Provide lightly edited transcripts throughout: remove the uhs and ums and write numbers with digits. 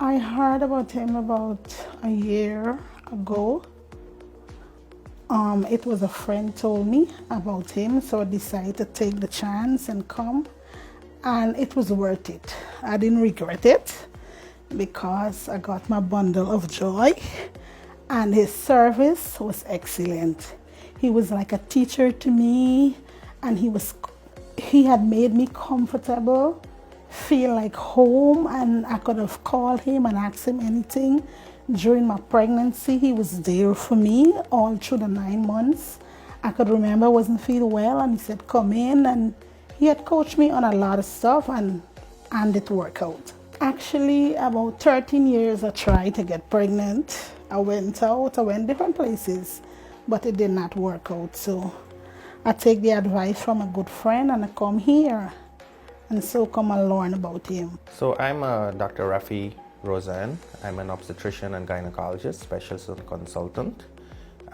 I heard about him about a year ago. It was a friend told me about him, so I decided to take the chance and come. And it was worth it. I didn't regret it because I got my bundle of joy, and his service was excellent. He was like a teacher to me, and he had made me comfortable, feel like home, and I could have called him and asked him anything. During my pregnancy, he was there for me all through the 9 months. I could remember I wasn't feeling well, and he said, come in, and he had coached me on a lot of stuff, and it worked out. Actually, about 13 years I tried to get pregnant. I went different places, but it did not work out. So I take the advice from a good friend and I come here, and so come and learn about him. So I'm Dr. Rafi Rozan. I'm an obstetrician and gynecologist, specialist and consultant.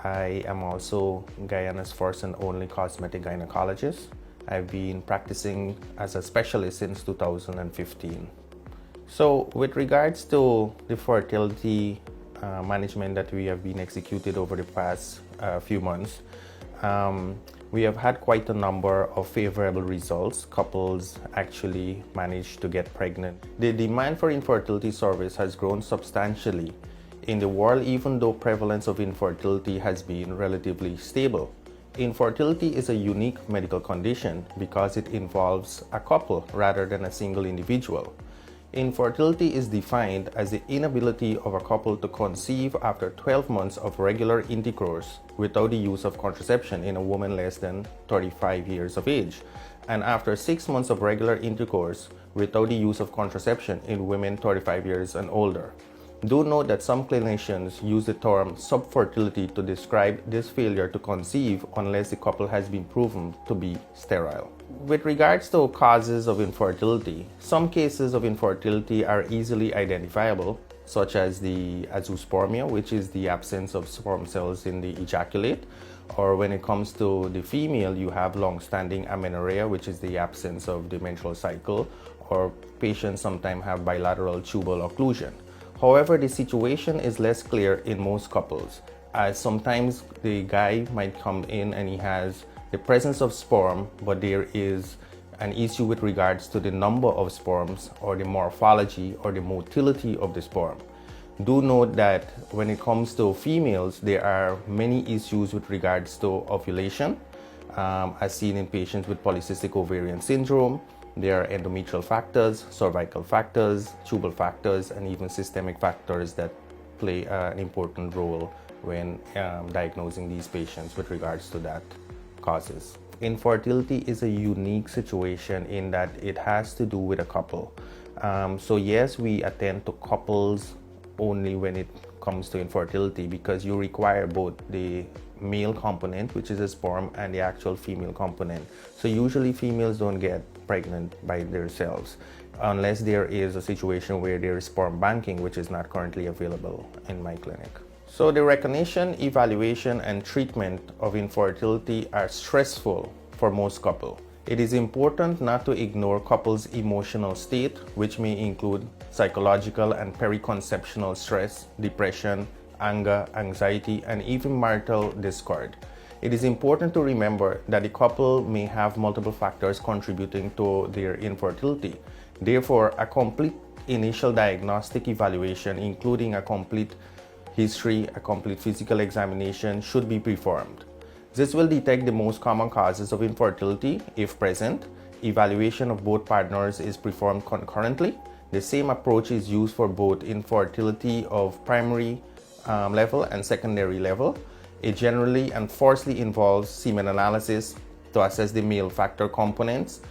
I am also Guyana's first and only cosmetic gynecologist. I've been practicing as a specialist since 2015. So with regards to the fertility management that we have been executed over the past few months, we have had quite a number of favorable results. Couples actually managed to get pregnant. The demand for infertility service has grown substantially in the world, even though prevalence of infertility has been relatively stable. Infertility is a unique medical condition because it involves a couple rather than a single individual. Infertility is defined as the inability of a couple to conceive after 12 months of regular intercourse without the use of contraception in a woman less than 35 years of age, and after 6 months of regular intercourse without the use of contraception in women 35 years and older. Do note that some clinicians use the term subfertility to describe this failure to conceive unless the couple has been proven to be sterile. With regards to causes of infertility, some cases of infertility are easily identifiable, such as the azoospermia, which is the absence of sperm cells in the ejaculate, or when it comes to the female, you have long-standing amenorrhea, which is the absence of the menstrual cycle, or patients sometimes have bilateral tubal occlusion. However, the situation is less clear in most couples, as sometimes the guy might come in and he has the presence of sperm, but there is an issue with regards to the number of sperms or the morphology or the motility of the sperm. Do note that when it comes to females, there are many issues with regards to ovulation, as seen in patients with polycystic ovarian syndrome. There are endometrial factors, cervical factors, tubal factors, and even systemic factors that play an important role when diagnosing these patients with regards to that causes. Infertility is a unique situation in that it has to do with a couple. So yes, we attend to couples only when it comes to infertility because you require both the male component, which is a sperm, and the actual female component. So usually females don't get pregnant by themselves unless there is a situation where there is sperm banking, which is not currently available in my clinic. So the recognition, evaluation, and treatment of infertility are stressful for most couples. It is important not to ignore couples' emotional state, which may include psychological and periconceptional stress, depression, anger, anxiety, and even marital discord. It is important to remember that the couple may have multiple factors contributing to their infertility. Therefore, a complete initial diagnostic evaluation, including a complete history, a complete physical examination, should be performed. This will detect the most common causes of infertility if present. Evaluation of both partners is performed concurrently. The same approach is used for both infertility of primary level and secondary level. It generally and firstly involves semen analysis to assess the male factor components.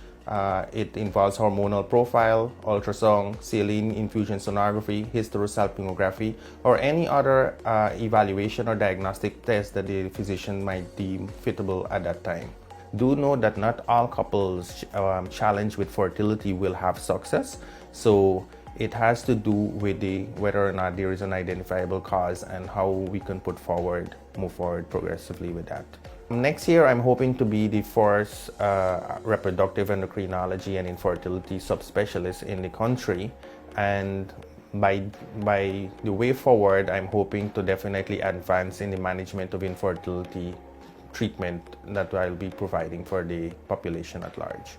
It involves hormonal profile, ultrasound, saline infusion sonography, hysterosalpingography, or any other evaluation or diagnostic test that the physician might deem fitable at that time. Do know that not all couples challenged with fertility will have success, so it has to do with whether or not there is an identifiable cause and how we can move forward progressively with that. Next year, I'm hoping to be the first reproductive endocrinology and infertility subspecialist in the country, and by the way forward, I'm hoping to definitely advance in the management of infertility treatment that I'll be providing for the population at large.